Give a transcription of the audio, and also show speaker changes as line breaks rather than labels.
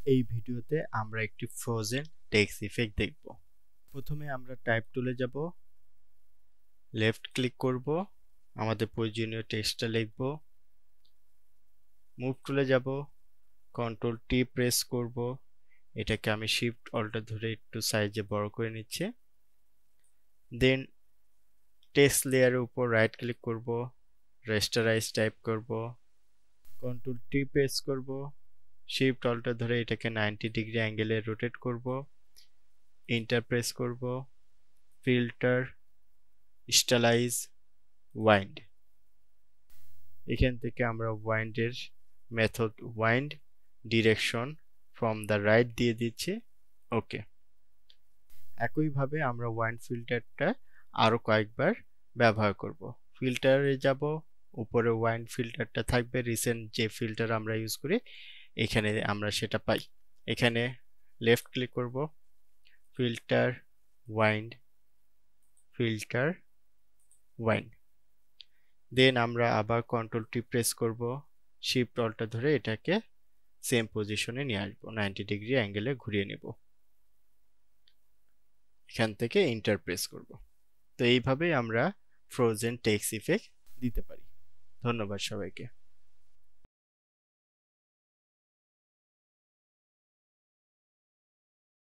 এই ভিডিওতে আমরা একটি ফ্রোজেন টেক্সট ইফেক্ট দেখব। প্রথমে আমরা টাইপ টুলে যাব, লেফট ক্লিক করব, আমাদের প্রয়োজনীয় টেক্সটটা লিখব। মুভ টুলে যাব, কন্ট্রোল টি প্রেস করব, এটাকে আমি শিফট অল্টার ধরে একটু সাইজে বড় করে নিচ্ছি। দেন টেক্সট লেয়ারের উপর রাইট ক্লিক করব, রেস্টারাইজ টাইপ করব, কন্ট্রোল টি প্রেস করব, শিফট অল্টার ধরে এটাকে 90 ডিগ্রি অ্যাঙ্গেলে রোটেট করব, এন্টার প্রেস করব, ফিল্টার, স্টাইলাইজ, ওয়াইন্ড। এখান থেকে আমরা ওয়াইন্ডের method wind direction from the right দিয়ে দিচ্ছি। ওকে, একইভাবে আমরা ওয়াইন্ড ফিল্টারটা আরো কয়েকবার ব্যবহার করব। ফিল্টারে যাব, উপরে ওয়াইন্ড ফিল্টারটা থাকবে, রিসেন্ট যে ফিল্টার আমরা ইউজ করি এখানে আমরা সেটা পাই। এখানে লেফট ক্লিক করব, ফিল্টার, ওয়াইন্ড, ফিল্টার, ওয়াইন্ড। দেন আমরা আবার কন্ট্রোল টি প্রেস করব, শিফট অল্টার ধরে এটাকে সেম পজিশনে নিয়ে আসবো, 90 ডিগ্রি অ্যাঙ্গেলে ঘুরিয়ে নেব। এখান থেকে এন্টার প্রেস করব। তো এইভাবেই আমরা ফ্রোজেন টেক্সট ইফেক্ট দিতে পারি। ধন্যবাদ সবাইকে।